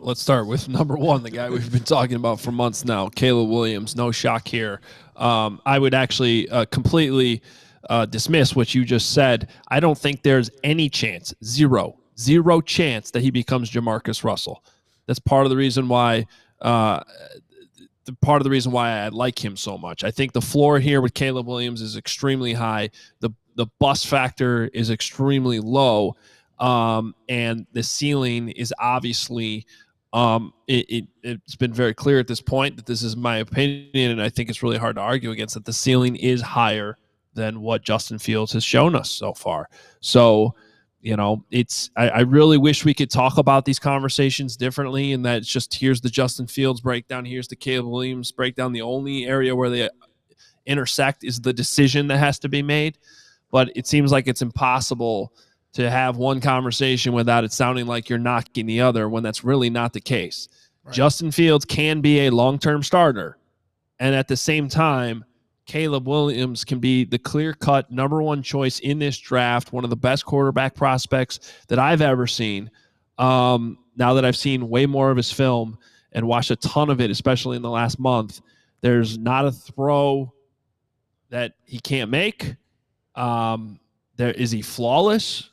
let's start with number one, the guy we've been talking about for months now, Caleb Williams. No shock here. I would actually completely dismiss what you just said. I don't think there's any chance, zero chance that he becomes Jamarcus Russell. That's part of the reason why I like him so much. I think the floor here with Caleb Williams is extremely high. The bust factor is extremely low. And the ceiling is obviously it's been very clear at this point that this is my opinion, and I think it's really hard to argue against that. The ceiling is higher than what Justin Fields has shown us so far. So, I really wish we could talk about these conversations differently, and that it's just here's the Justin Fields breakdown, here's the Caleb Williams breakdown. The only area where they intersect is the decision that has to be made. But it seems like it's impossible to have one conversation without it sounding like you're knocking the other when that's really not the case. Right. Justin Fields can be a long-term starter, and at the same time, Caleb Williams can be the clear-cut number one choice in this draft, one of the best quarterback prospects that I've ever seen. Now that I've seen way more of his film and watched a ton of it, especially in the last month, there's not a throw that he can't make. Is he flawless?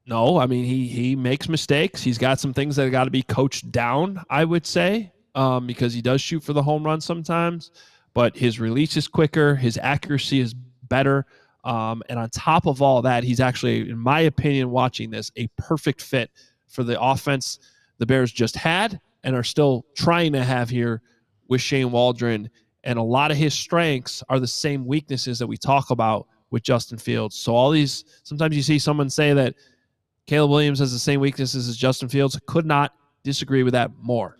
No, I mean, he makes mistakes. He's got some things that got to be coached down, I would say, because he does shoot for the home run sometimes. But his release is quicker. His accuracy is better. And on top of all that, he's actually, in my opinion, watching this, a perfect fit for the offense the Bears just had and are still trying to have here with Shane Waldron. And a lot of his strengths are the same weaknesses that we talk about with Justin Fields. So all these, sometimes you see someone say that Caleb Williams has the same weaknesses as Justin Fields. Could not disagree with that more.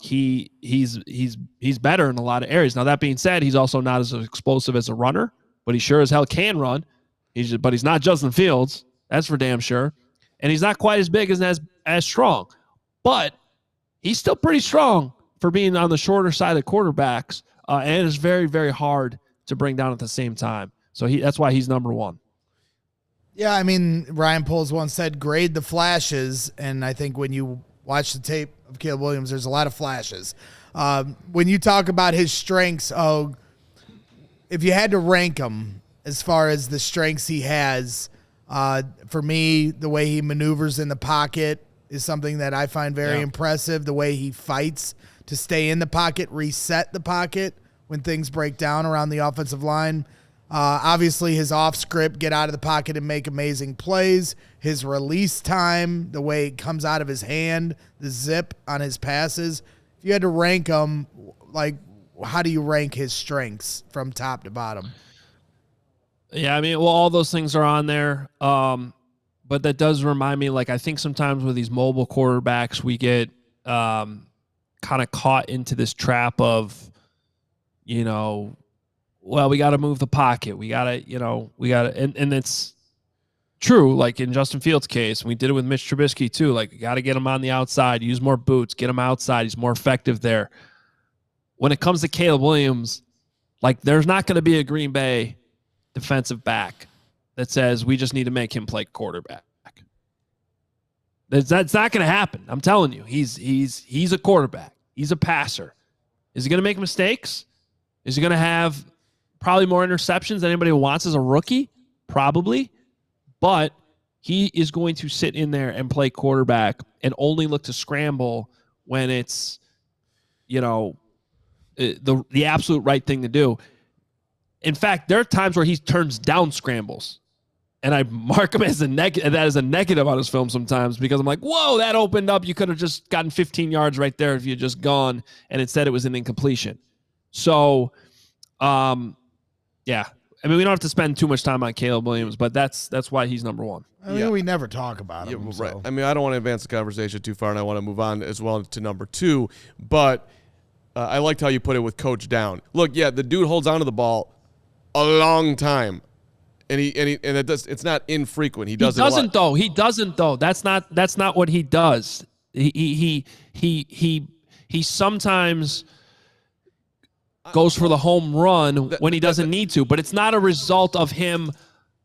He's better in a lot of areas. Now, that being said, he's also not as explosive as a runner, but he sure as hell can run. But he's not Justin Fields. That's for damn sure. And he's not quite as big as strong. But he's still pretty strong for being on the shorter side of quarterbacks. And it's very, very hard to bring down at the same time. So that's why he's number one. Yeah, I mean, Ryan Poles once said, grade the flashes. And I think when you watch the tape of Caleb Williams, there's a lot of flashes. When you talk about his strengths, if you had to rank them as far as the strengths he has, for me, the way he maneuvers in the pocket is something that I find very impressive. The way he fights to stay in the pocket, reset the pocket when things break down around the offensive line. Obviously, his off script, get out of the pocket and make amazing plays. His release time, the way it comes out of his hand, the zip on his passes. If you had to rank them, like, how do you rank his strengths from top to bottom? Yeah, I mean, well, all those things are on there. But that does remind me, like, I think sometimes with these mobile quarterbacks, we get kind of caught into this trap of, well, we got to move the pocket. We got to, and it's true. Like in Justin Fields' case, we did it with Mitch Trubisky too. Like, you got to get him on the outside, use more boots, get him outside. He's more effective there. When it comes to Caleb Williams, like, there's not going to be a Green Bay defensive back that says we just need to make him play quarterback. That's not going to happen. I'm telling you, he's a quarterback. He's a passer. Is he going to make mistakes? Is he going to have probably more interceptions than anybody wants as a rookie? Probably. But he is going to sit in there and play quarterback and only look to scramble when it's, the absolute right thing to do. In fact, there are times where he turns down scrambles. And I mark him as a negative on his film sometimes because I'm like, whoa, that opened up. You could have just gotten 15 yards right there if you had just gone, and instead it was an incompletion. So, yeah. I mean, we don't have to spend too much time on Caleb Williams, but that's why he's number one. I mean, we never talk about him. Yeah, right. I mean, I don't want to advance the conversation too far, and I want to move on as well to number two. But I liked how you put it with coach down. Look, yeah, the dude holds on to the ball a long time. And it's not infrequent. He doesn't though. He doesn't though. That's not what he does. He sometimes goes for the home run when he doesn't need to, but it's not a result of him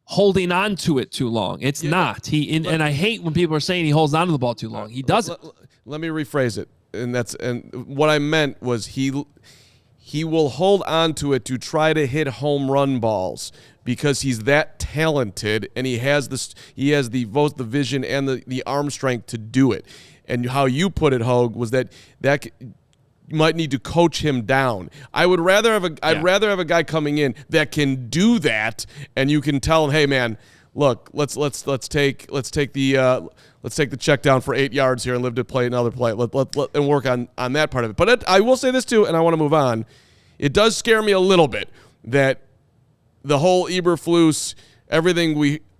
holding on to it too long. It's not. And I hate when people are saying he holds on to the ball too long. He doesn't. Let me rephrase it. And what I meant was he will hold on to it to try to hit home run balls because he's that talented and he has both the vision and the arm strength to do it. And how you put it, Hoge, was that you might need to coach him down. I'd rather have a guy coming in that can do that, and you can tell him, hey man, look, let's take the check down for 8 yards here and live to play another play. And work on that part of it. But I will say this too, and I want to move on. It does scare me a little bit that the whole Eberflus,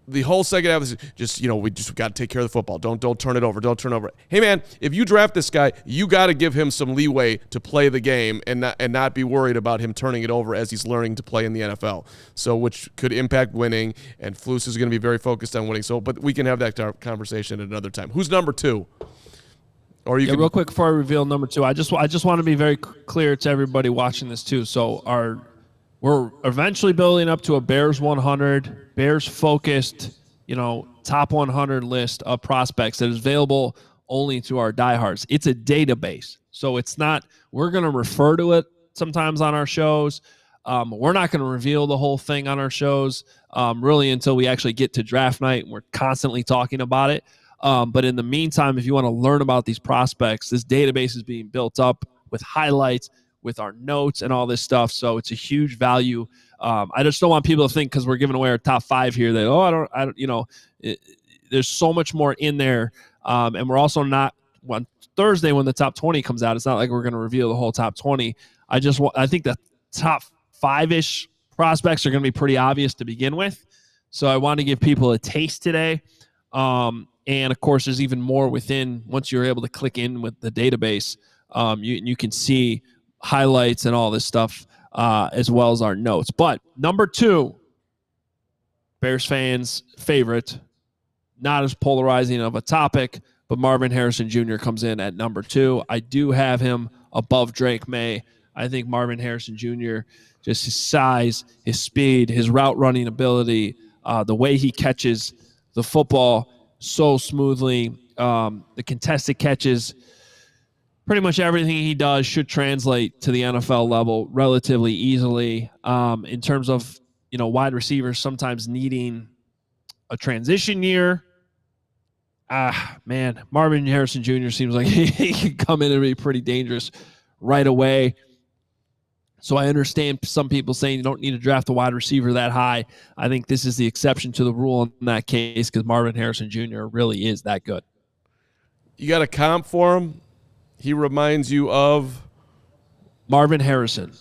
the whole second half is just, we just got to take care of the football. Don't turn it over. Don't turn over. Hey man, if you draft this guy, you got to give him some leeway to play the game and not be worried about him turning it over as he's learning to play in the NFL. So which could impact winning, and Flus is going to be very focused on winning. So, but we can have that conversation at another time. Who's number 2? Or you can real quick before I reveal number 2, I just want to be very clear to everybody watching this too. So we're eventually building up to a Bears 100, Bears focused, top 100 list of prospects that is available only to our diehards. It's a database. So it's not, we're going to refer to it sometimes on our shows. We're not going to reveal the whole thing on our shows really until we actually get to draft night. We're constantly talking about it. But in the meantime, if you want to learn about these prospects, this database is being built up with highlights, with our notes and all this stuff. So it's a huge value. I just don't want people to think because we're giving away our top 5 here that, there's so much more in there. And we're also not on Thursday when the top 20 comes out. It's not like we're going to reveal the whole top 20. I think the top 5-ish prospects are going to be pretty obvious to begin with. So I want to give people a taste today. And of course, there's even more within once you're able to click in with the database. You can see highlights and all this stuff as well as our notes. But number 2, Bears fans' favorite, not as polarizing of a topic, but Marvin Harrison Jr. comes in at number 2. I do have him above Drake May. I think Marvin Harrison Jr., just his size, his speed, his route running ability, the way he catches the football so smoothly, the contested catches, pretty much everything he does should translate to the NFL level relatively easily. In terms of, wide receivers sometimes needing a transition year, Marvin Harrison Jr. seems like he can come in and be pretty dangerous right away. So I understand some people saying you don't need to draft a wide receiver that high. I think this is the exception to the rule in that case because Marvin Harrison Jr. really is that good. You got a comp for him? He reminds you of Marvin Harrison.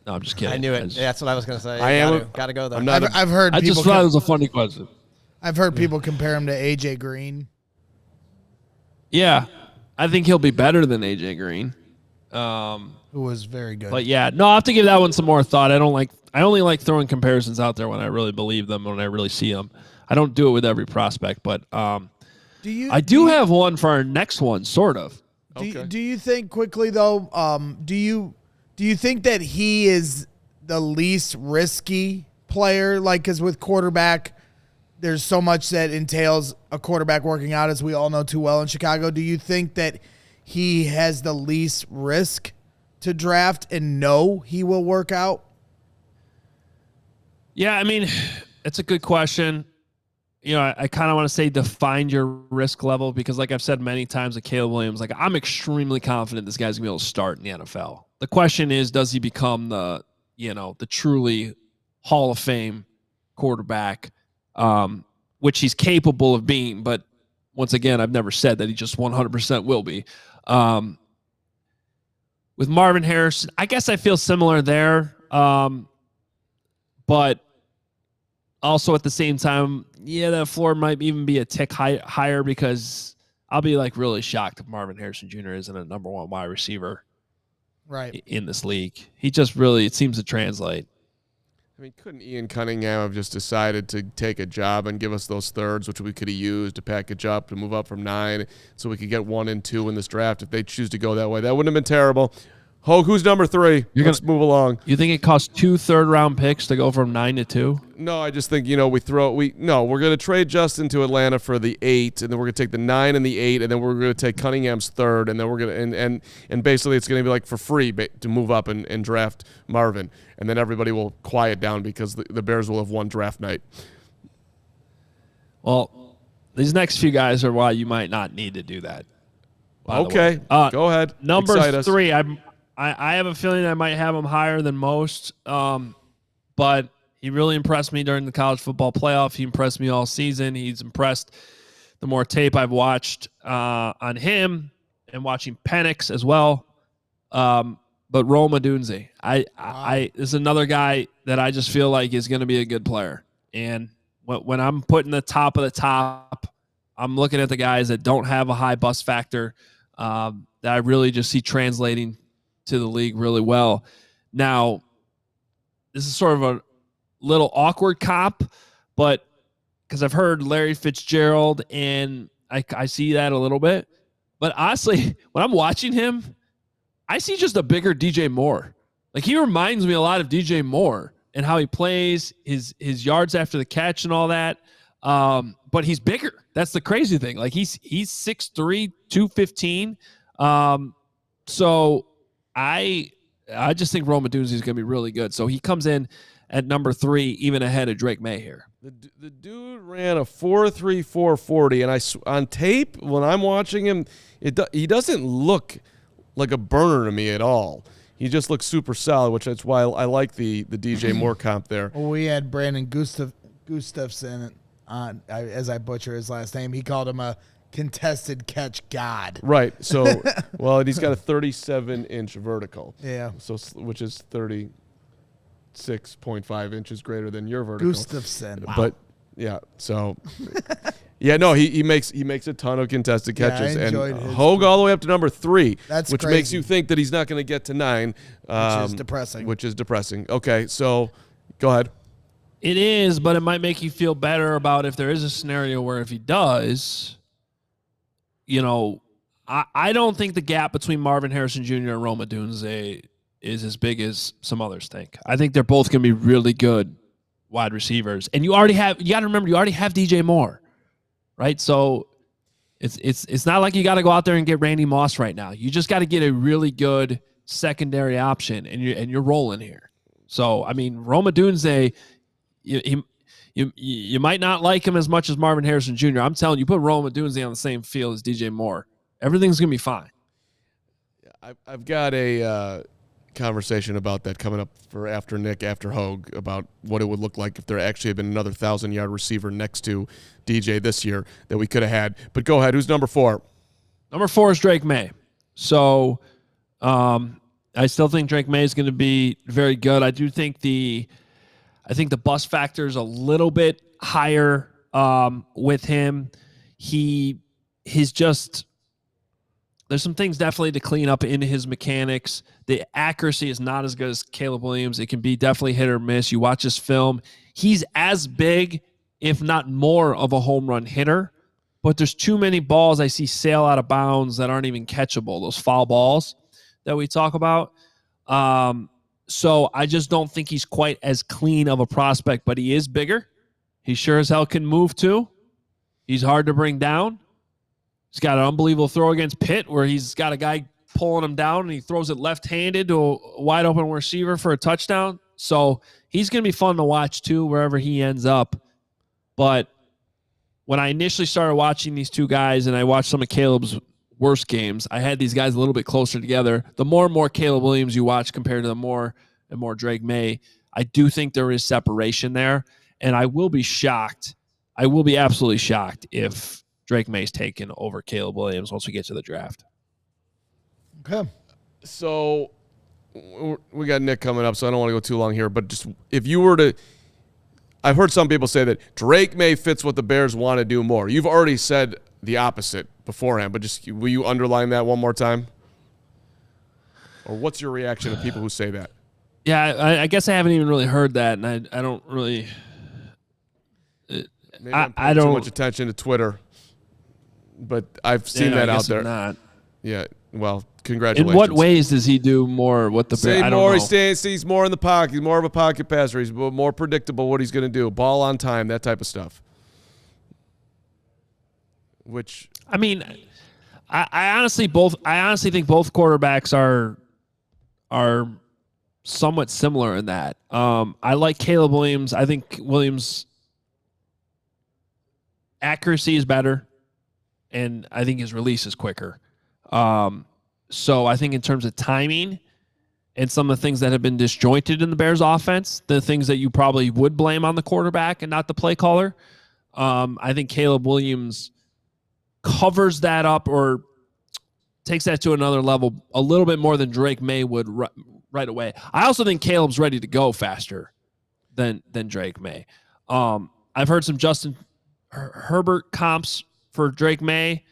No, I'm just kidding. I knew it. That's what I was going to say. Got to go there. I've heard. I just thought it was a funny question. I've heard people compare him to AJ Green. Yeah, I think he'll be better than AJ Green, who was very good. But yeah, no, I have to give that one some more thought. I only like throwing comparisons out there when I really believe them, when I really see them. I don't do it with every prospect, but I do have one for our next one, sort of. Do you think quickly though? Do you think that he is the least risky player? Like, because with quarterback, there's so much that entails a quarterback working out, as we all know too well in Chicago. Do you think that he has the least risk to draft and know he will work out? Yeah, I mean, it's a good question. I kind of want to say define your risk level because, like I've said many times with Caleb Williams, like I'm extremely confident this guy's gonna be able to start in the NFL. The question is, does he become the truly Hall of Fame quarterback, which he's capable of being? But once again, I've never said that he just 100% will be. With Marvin Harrison, I guess I feel similar there, but also at the same time, that floor might even be a tick higher because I'll be like really shocked if Marvin Harrison Jr. isn't a number 1 wide receiver in this league. He just really, it seems to translate. I mean, couldn't Ian Cunningham have just decided to take a job and give us those thirds, which we could have used to package up to move up from 9 so we could get 1 and 2 in this draft if they choose to go that way? That wouldn't have been terrible. Hoge, who's number 3? Let's move along. You think it costs 2 third-round picks to go from 9 to 2? No, I just think, we're going to trade Justin to Atlanta for the 8, and then we're going to take the 9 and the 8, and then we're going to take Cunningham's 3rd, and then we're going to and basically it's going to be like for free to move up and draft Marvin, and then everybody will quiet down because the Bears will have won draft night. Well, these next few guys are why you might not need to do that. Okay, go ahead. Number 3, I have a feeling I might have him higher than most, but he really impressed me during the college football playoff. He impressed me all season. He's impressed the more tape I've watched on him and watching Penix as well. But Rome Odunze, this is another guy that I just feel like is going to be a good player. And when I'm putting the top of the top, I'm looking at the guys that don't have a high bust factor that I really just see translating to the league really well. Now, this is sort of a little awkward comp, but because I've heard Larry Fitzgerald and I see that a little bit. But honestly, when I'm watching him, I see just a bigger DJ Moore. Like, he reminds me a lot of DJ Moore and how he plays, his yards after the catch and all that. But he's bigger. That's the crazy thing. Like, he's 6'3", 215. So I just think Rome Odunze is going to be really good. So he comes in at number 3, even ahead of Drake May here. The dude ran a 4.3 4.40, and on tape when I'm watching him, he doesn't look like a burner to me at all. He just looks super solid, which is why I like the DJ Moore comp there. Well, we had Brandon Gustafson, as I butcher his last name. He called him a contested catch god. Right. So, well, and he's got a 37-inch vertical. Yeah. So, which is 36.5 inches greater than your vertical. Gustafson. Wow. But yeah. So, yeah. No, he makes a ton of contested catches, I enjoyed and his Hoge all the way up to number 3. That's which crazy. Makes you think that he's not going to get to 9, which is depressing. Okay. So, go ahead. It is, but it might make you feel better about if there is a scenario where if he does. I don't think the gap between Marvin Harrison Jr. and Rome Odunze is as big as some others think. I think they're both going to be really good wide receivers. And you got to remember, you already have DJ Moore, right? So it's not like you got to go out there and get Randy Moss right now. You just got to get a really good secondary option, and you're rolling here. So, I mean, Rome Odunze, You might not like him as much as Marvin Harrison Jr. I'm telling you, put Rome Odunze on the same field as DJ Moore. Everything's going to be fine. I've got a conversation about that coming up for after Hoge, about what it would look like if there actually had been another 1,000-yard receiver next to DJ this year that we could have had. But go ahead. Who's number 4? Number 4 is Drake May. So I still think Drake May is going to be very good. I think the bust factor is a little bit higher with him. There's some things definitely to clean up in his mechanics. The accuracy is not as good as Caleb Williams. It can be definitely hit or miss. You watch his film. He's as big, if not more, of a home run hitter. But there's too many balls I see sail out of bounds that aren't even catchable, those foul balls that we talk about. So I just don't think he's quite as clean of a prospect, but he is bigger. He sure as hell can move too. He's hard to bring down. He's got an unbelievable throw against Pitt where he's got a guy pulling him down and he throws it left-handed to a wide open receiver for a touchdown. So he's going to be fun to watch too, wherever he ends up. But when I initially started watching these two guys and I watched some of Caleb's worst games, I had these guys a little bit closer together. The more and more Caleb Williams you watch compared to the more and more Drake May, I do think there is separation there. And I will be shocked. I will be absolutely shocked if Drake May's taken over Caleb Williams once we get to the draft. Okay. So we got Nick coming up, so I don't want to go too long here. But just if you were to, I've heard some people say that Drake May fits what the Bears want to do more. You've already said the opposite beforehand, but just will you underline that one more time? Or what's your reaction to people who say that? Yeah, I guess I haven't even really heard that, and I don't really. Maybe I'm paying too much attention to Twitter, but I've seen that out there. Not. Yeah, well, congratulations. In what ways does he do more? What the Bears? I don't know. He's more in the pocket. He's more of a pocket passer. He's more predictable what he's going to do. Ball on time, that type of stuff. Which I mean, I honestly think both quarterbacks are somewhat similar in that. I like Caleb Williams. I think Williams' accuracy is better, and I think his release is quicker. So I think in terms of timing and some of the things that have been disjointed in the Bears offense, the things that you probably would blame on the quarterback and not the play caller, I think Caleb Williams covers that up or takes that to another level a little bit more than Drake May would right away. I also think Caleb's ready to go faster than Drake May. I've heard some Justin Herbert comps for Drake May,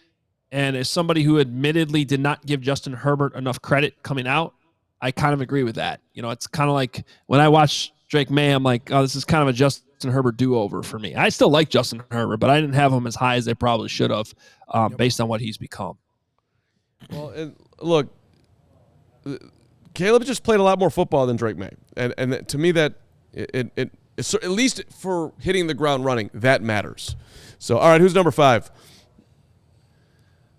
and as somebody who admittedly did not give Justin Herbert enough credit coming out, I kind of agree with that. You know, it's kind of like when I watch Drake May, I'm like, oh, this is kind of a Justin Herbert do-over for me. I still like Justin Herbert, but I didn't have him as high as they probably should have based on what he's become. Well, and look, Caleb just played a lot more football than Drake May. And to me, that it's, at least for hitting the ground running, that matters. So, all right, who's number 5?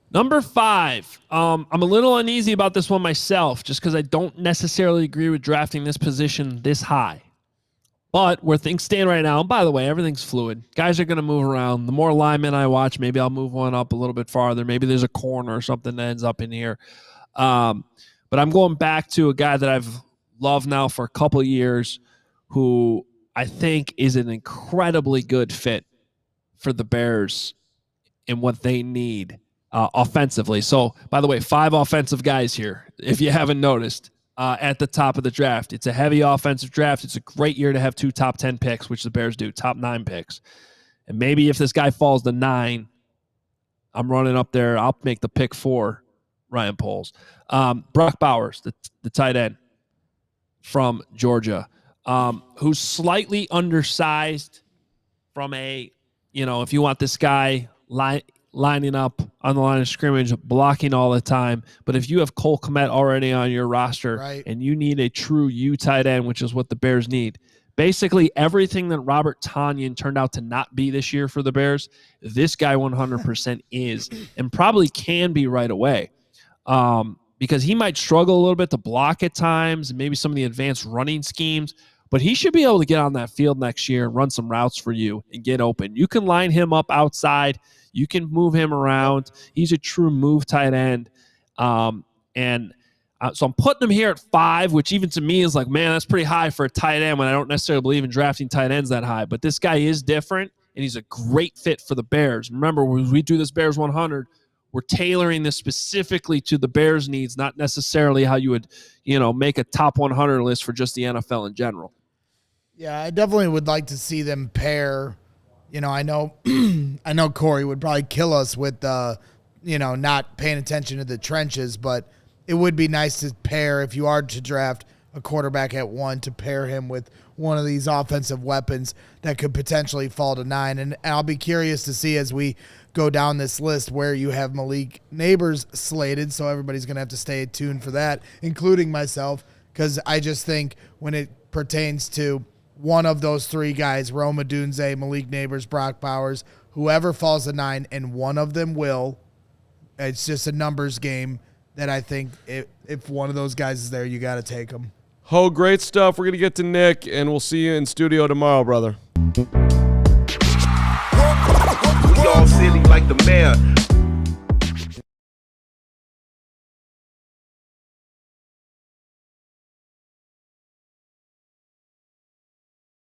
Number 5, I'm a little uneasy about this one myself just because I don't necessarily agree with drafting this position this high. But where things stand right now, and by the way, everything's fluid. Guys are going to move around. The more linemen I watch, maybe I'll move one up a little bit farther. Maybe there's a corner or something that ends up in here. But I'm going back to a guy that I've loved now for a couple of years who I think is an incredibly good fit for the Bears and what they need offensively. So, by the way, 5 offensive guys here, if you haven't noticed, at the top of the draft. It's a heavy offensive draft. It's a great year to have 2 top 10 picks, which the Bears do, top 9 picks. And maybe if this guy falls to 9, I'm running up there. I'll make the pick 4, Ryan Poles. Brock Bowers, the tight end from Georgia, who's slightly undersized from a, if you want this guy lining up on the line of scrimmage, blocking all the time. But if you have Cole Kmet already on your roster and you need a true U tight end, which is what the Bears need, basically everything that Robert Tonyan turned out to not be this year for the Bears, this guy 100% is and probably can be right away. Because he might struggle a little bit to block at times and maybe some of the advanced running schemes, but he should be able to get on that field next year and run some routes for you and get open. You can line him up outside. You can move him around. He's a true move tight end. So I'm putting him here at 5, which even to me is like, man, that's pretty high for a tight end when I don't necessarily believe in drafting tight ends that high. But this guy is different, and he's a great fit for the Bears. Remember, when we do this Bears 100, we're tailoring this specifically to the Bears' needs, not necessarily how you would, make a top 100 list for just the NFL in general. Yeah, I definitely would like to see them pair. I know Corey would probably kill us with, not paying attention to the trenches, but it would be nice to pair, if you are to draft a quarterback at 1, to pair him with one of these offensive weapons that could potentially fall to 9. And I'll be curious to see as we go down this list where you have Malik Neighbors slated, so everybody's going to have to stay tuned for that, including myself, because I just think when it pertains to one of those 3 guys, Rome Odunze, Malik Neighbors, Brock Bowers, whoever falls to 9, and one of them will, it's just a numbers game that I think if one of those guys is there, you got to take them. Oh, great stuff. We're going to get to Nick, and we'll see you in studio tomorrow, brother. We all silly like the mayor.